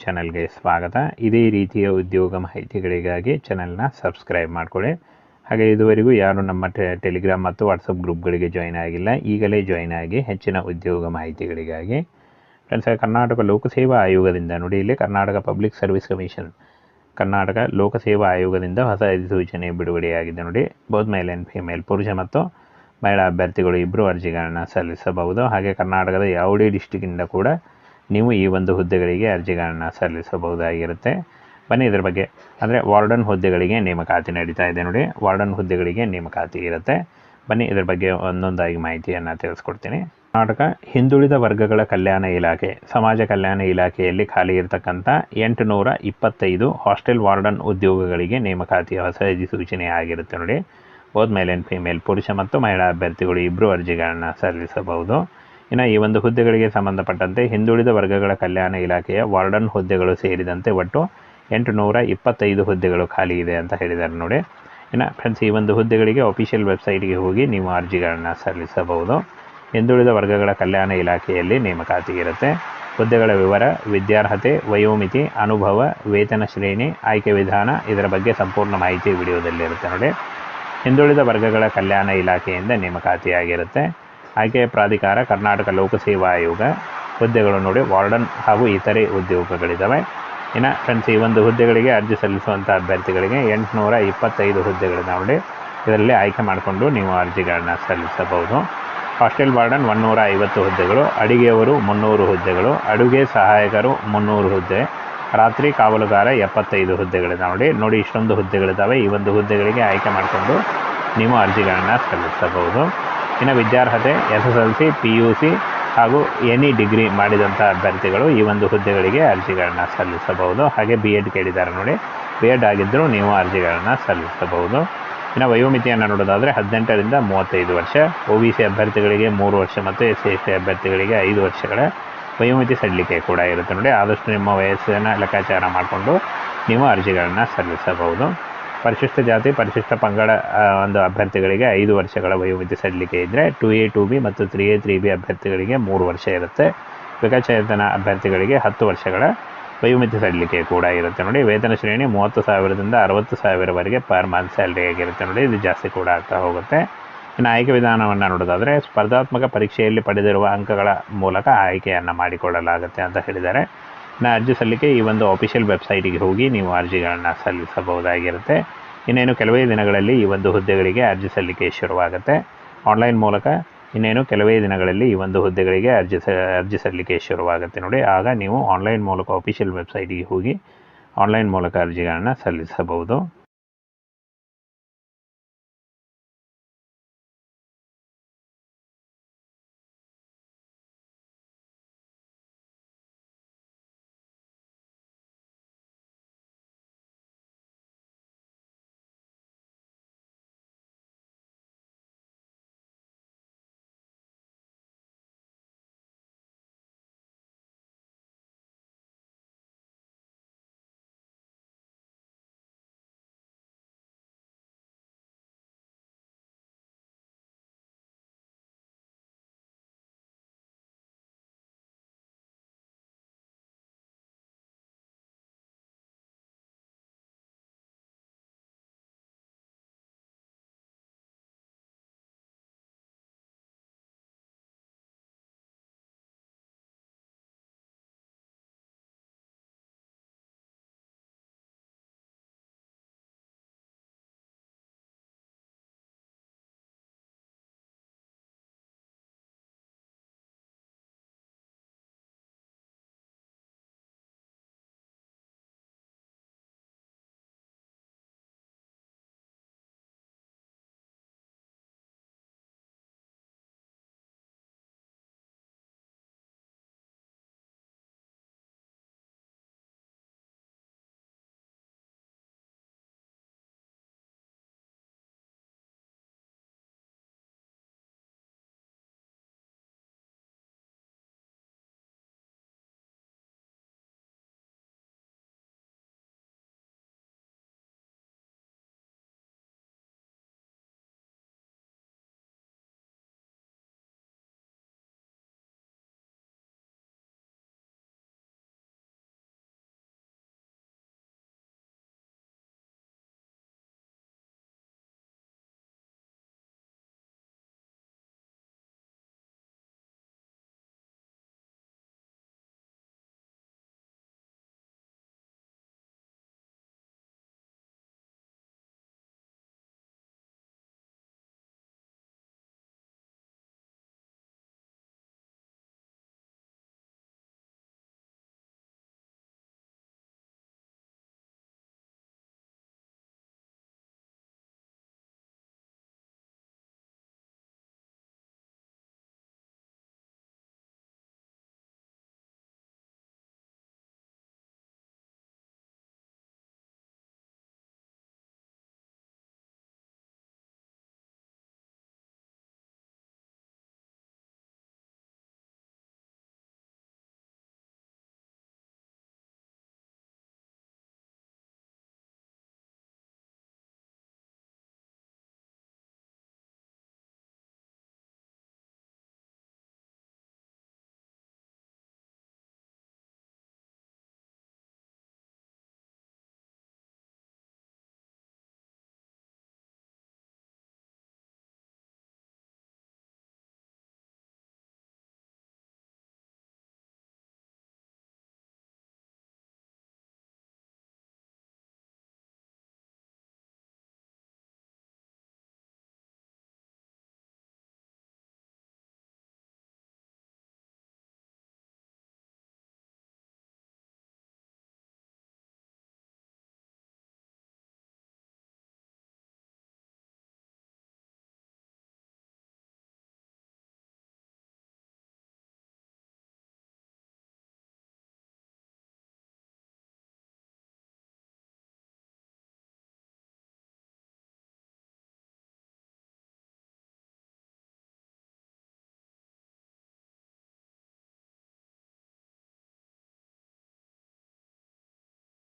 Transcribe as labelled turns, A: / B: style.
A: ಚಾನಲ್ಗೆ ಸ್ವಾಗತ. ಇದೇ ರೀತಿಯ ಉದ್ಯೋಗ ಮಾಹಿತಿಗಳಿಗಾಗಿ ಚಾನಲ್ನ ಸಬ್ಸ್ಕ್ರೈಬ್ ಮಾಡಿಕೊಳ್ಳಿ. ಹಾಗೆ ಇದುವರೆಗೂ ಯಾರು ನಮ್ಮ ಟೆಲಿಗ್ರಾಮ್ ಮತ್ತು ವಾಟ್ಸಪ್ ಗ್ರೂಪ್ಗಳಿಗೆ ಜಾಯ್ನ್ ಆಗಿಲ್ಲ, ಈಗಲೇ ಜಾಯ್ನ್ ಆಗಿ ಹೆಚ್ಚಿನ ಉದ್ಯೋಗ ಮಾಹಿತಿಗಳಿಗಾಗಿ. ಫ್ರೆಂಡ್ಸ್, ಕರ್ನಾಟಕ ಲೋಕಸೇವಾ ಆಯೋಗದಿಂದ ನೋಡಿ, ಇಲ್ಲಿ Karnataka public service commission, Karnataka ಲೋಕಸೇವಾ ಆಯೋಗದಿಂದ ಹೊಸ ಅಧಿಸೂಚನೆ ಬಿಡುಗಡೆಯಾಗಿದೆ ನೋಡಿ. ಬೋತ್ ಮೇಲ್ ಆ್ಯಂಡ್ ಫಿಮೇಲ್, ಪುರುಷ ಮತ್ತು ಮಹಿಳಾ ಅಭ್ಯರ್ಥಿಗಳು ಇಬ್ಬರು ಅರ್ಜಿಗಳನ್ನು ಸಲ್ಲಿಸಬಹುದು. ಹಾಗೆ ಕರ್ನಾಟಕದ ಯಾವುದೇ ಡಿಸ್ಟಿಕ್ಕಿಂದ ಕೂಡ ನೀವು ಈ ಒಂದು ಹುದ್ದೆಗಳಿಗೆ ಅರ್ಜಿಗಳನ್ನು ಸಲ್ಲಿಸಬಹುದಾಗಿರುತ್ತೆ. ಬನ್ನಿ ಇದರ ಬಗ್ಗೆ, ಅಂದರೆ ವಾರ್ಡನ್ ಹುದ್ದೆಗಳಿಗೆ ನೇಮಕಾತಿ ನಡೀತಾ ಇದೆ ನೋಡಿ. ವಾರ್ಡನ್ ಹುದ್ದೆಗಳಿಗೆ ನೇಮಕಾತಿ ಇರುತ್ತೆ. ಬನ್ನಿ ಇದರ ಬಗ್ಗೆ ಒಂದೊಂದಾಗಿ ಮಾಹಿತಿಯನ್ನು ತಿಳಿಸ್ಕೊಡ್ತೀನಿ. ಕರ್ನಾಟಕ ಹಿಂದುಳಿದ ವರ್ಗಗಳ ಕಲ್ಯಾಣ ಇಲಾಖೆ, ಸಮಾಜ ಕಲ್ಯಾಣ ಇಲಾಖೆಯಲ್ಲಿ ಖಾಲಿ ಇರತಕ್ಕಂಥ 825 ಹಾಸ್ಟೆಲ್ ವಾರ್ಡನ್ ಉದ್ಯೋಗಗಳಿಗೆ ನೇಮಕಾತಿಯ ಹೊಸ ಅಧಿಸೂಚನೆ ಆಗಿರುತ್ತೆ ನೋಡಿ. ಬೋತ್ ಮೇಲ್ ಆ್ಯಂಡ್ ಫಿಮೇಲ್, ಪುರುಷ ಮತ್ತು ಮಹಿಳಾ ಅಭ್ಯರ್ಥಿಗಳು ಇಬ್ಬರು ಅರ್ಜಿಗಳನ್ನು ಸಲ್ಲಿಸಬಹುದು. ಇನ್ನು ಈ ಒಂದು ಹುದ್ದೆಗಳಿಗೆ ಸಂಬಂಧಪಟ್ಟಂತೆ ಹಿಂದುಳಿದ ವರ್ಗಗಳ ಕಲ್ಯಾಣ ಇಲಾಖೆಯ ವಾರ್ಡನ್ ಹುದ್ದೆಗಳು ಸೇರಿದಂತೆ ಒಟ್ಟು 825 ಹುದ್ದೆಗಳು ಖಾಲಿ ಇದೆ ಅಂತ ಹೇಳಿದ್ದಾರೆ ನೋಡಿ. ಇನ್ನು ಫ್ರೆಂಡ್ಸ್, ಈ ಒಂದು ಹುದ್ದೆಗಳಿಗೆ ಅಫಿಷಿಯಲ್ ವೆಬ್ಸೈಟ್ಗೆ ಹೋಗಿ ನೀವು ಅರ್ಜಿಗಳನ್ನು ಸಲ್ಲಿಸಬಹುದು. ಹಿಂದುಳಿದ ವರ್ಗಗಳ ಕಲ್ಯಾಣ ಇಲಾಖೆಯಲ್ಲಿ ನೇಮಕಾತಿ ಇರುತ್ತೆ. ಹುದ್ದೆಗಳ ವಿವರ, ವಿದ್ಯಾರ್ಹತೆ, ವಯೋಮಿತಿ, ಅನುಭವ, ವೇತನ ಶ್ರೇಣಿ, ಆಯ್ಕೆ ವಿಧಾನ, ಇದರ ಬಗ್ಗೆ ಸಂಪೂರ್ಣ ಮಾಹಿತಿ ವಿಡಿಯೋದಲ್ಲಿರುತ್ತೆ ನೋಡಿ. ಹಿಂದುಳಿದ ವರ್ಗಗಳ ಕಲ್ಯಾಣ ಇಲಾಖೆಯಿಂದ ನೇಮಕಾತಿಯಾಗಿರುತ್ತೆ. ಆಯ್ಕೆಯ ಪ್ರಾಧಿಕಾರ ಕರ್ನಾಟಕ ಲೋಕಸೇವಾ ಆಯೋಗ. ಹುದ್ದೆಗಳು ನೋಡಿ, ವಾರ್ಡನ್ ಹಾಗೂ ಇತರೆ ಉದ್ಯೋಗಗಳಿದ್ದಾವೆ. ಇನ್ನು ಫ್ರೆಂಡ್ಸ್, ಈ ಒಂದು ಹುದ್ದೆಗಳಿಗೆ ಅರ್ಜಿ ಸಲ್ಲಿಸುವಂಥ ಅಭ್ಯರ್ಥಿಗಳಿಗೆ 825 ಹುದ್ದೆಗಳಿದ್ದಾವೆ ನೋಡಿ. ಇದರಲ್ಲಿ ಆಯ್ಕೆ ಮಾಡಿಕೊಂಡು ನೀವು ಅರ್ಜಿಗಳನ್ನು ಸಲ್ಲಿಸಬಹುದು. ಹಾಸ್ಟೆಲ್ ವಾರ್ಡನ್ 150 ಹುದ್ದೆಗಳು, ಅಡಿಗೆಯವರು 300 ಹುದ್ದೆಗಳು, ಅಡುಗೆ ಸಹಾಯಕರು 300 ಹುದ್ದೆ, ರಾತ್ರಿ ಕಾವಲುಗಾರ 75 ಹುದ್ದೆಗಳಿದ್ದಾವೆ ನೋಡಿ. ಇಷ್ಟೊಂದು ಹುದ್ದೆಗಳಿದ್ದಾವೆ. ಈ ಒಂದು ಹುದ್ದೆಗಳಿಗೆ ಆಯ್ಕೆ ಮಾಡಿಕೊಂಡು ನೀವು ಅರ್ಜಿಗಳನ್ನು ಸಲ್ಲಿಸಬಹುದು. ಇನ್ನು ವಿದ್ಯಾರ್ಹತೆ SSLC, PUC ಹಾಗೂ ಎನಿ ಡಿಗ್ರಿ ಮಾಡಿದಂಥ ಅಭ್ಯರ್ಥಿಗಳು ಈ ಒಂದು ಹುದ್ದೆಗಳಿಗೆ ಅರ್ಜಿಗಳನ್ನು ಸಲ್ಲಿಸಬಹುದು. ಹಾಗೆ BEd ಕೇಳಿದ್ದಾರೆ ನೋಡಿ, BEd ಆಗಿದ್ದರೂ ನೀವು ಅರ್ಜಿಗಳನ್ನು ಸಲ್ಲಿಸಬಹುದು. ಇನ್ನು ವಯೋಮಿತಿಯನ್ನು ನೋಡೋದಾದರೆ 18ರಿಂದ 35 ವರ್ಷ, OBC ಅಭ್ಯರ್ಥಿಗಳಿಗೆ 3 ವರ್ಷ ಮತ್ತು SC/ST ಅಭ್ಯರ್ಥಿಗಳಿಗೆ 5 ವರ್ಷಗಳ ವಯೋಮಿತಿ ಸಡಿಲಿಕೆ ಕೂಡ ಇರುತ್ತೆ ನೋಡಿ. ಆದಷ್ಟು ನಿಮ್ಮ ವಯಸ್ಸನ್ನು ಲೆಕ್ಕಾಚಾರ ಮಾಡಿಕೊಂಡು ನೀವು ಅರ್ಜಿಗಳನ್ನು ಸಲ್ಲಿಸಬಹುದು. ಪರಿಶಿಷ್ಟ ಜಾತಿ, ಪರಿಶಿಷ್ಟ ಪಂಗಡ ಒಂದು ಅಭ್ಯರ್ಥಿಗಳಿಗೆ 5 ವರ್ಷಗಳ ವಯೋಮಿತಿ ಸಡಿಲಿಕೆ ಇದ್ದರೆ, 2A 2B ಮತ್ತು 3A 3B ಅಭ್ಯರ್ಥಿಗಳಿಗೆ 3 ವರ್ಷ ಇರುತ್ತೆ. ವಿಕಲಚೇತನ ಅಭ್ಯರ್ಥಿಗಳಿಗೆ 10 ವರ್ಷಗಳ ವಯೋಮಿತಿ ಸಡಿಲಿಕೆ ಕೂಡ ಇರುತ್ತೆ ನೋಡಿ. ವೇತನ ಶ್ರೇಣಿ 30,000ದಿಂದ 60,000ವರೆಗೆ ಪರ್ ಮಂತ್ ಸ್ಯಾಲ್ರಿ ಆಗಿರುತ್ತೆ ನೋಡಿ. ಇದು ಜಾಸ್ತಿ ಕೂಡ ಆಗ್ತಾ ಹೋಗುತ್ತೆ. ಇನ್ನು ಆಯ್ಕೆ ವಿಧಾನವನ್ನು ನೋಡೋದಾದರೆ ಸ್ಪರ್ಧಾತ್ಮಕ ಪರೀಕ್ಷೆಯಲ್ಲಿ ಪಡೆದಿರುವ ಅಂಕಗಳ ಮೂಲಕ ಆಯ್ಕೆಯನ್ನು ಮಾಡಿಕೊಳ್ಳಲಾಗುತ್ತೆ ಅಂತ ಹೇಳಿದ್ದಾರೆ. ಇನ್ನು ಅರ್ಜಿ ಸಲ್ಲಿಕೆ ಈ ಒಂದು ಅಫಿಷಿಯಲ್ ವೆಬ್ಸೈಟಿಗೆ ಹೋಗಿ ನೀವು ಅರ್ಜಿಗಳನ್ನು ಸಲ್ಲಿಸಬಹುದಾಗಿರುತ್ತೆ. ಇನ್ನೇನು ಕೆಲವೇ ದಿನಗಳಲ್ಲಿ ಈ ಒಂದು ಹುದ್ದೆಗಳಿಗೆ ಅರ್ಜಿ ಸಲ್ಲಿಕೆ ಶುರುವಾಗುತ್ತೆ. ಆನ್ಲೈನ್ ಮೂಲಕ ಇನ್ನೇನು ಕೆಲವೇ ದಿನಗಳಲ್ಲಿ ಈ ಒಂದು ಹುದ್ದೆಗಳಿಗೆ ಅರ್ಜಿ ಸಲ್ಲಿಕೆ ಶುರುವಾಗುತ್ತೆ ನೋಡಿ. ಆಗ ನೀವು ಆನ್ಲೈನ್ ಮೂಲಕ ಅಫಿಷಿಯಲ್ ವೆಬ್ಸೈಟಿಗೆ ಹೋಗಿ ಆನ್ಲೈನ್ ಮೂಲಕ ಅರ್ಜಿಗಳನ್ನು ಸಲ್ಲಿಸಬಹುದು.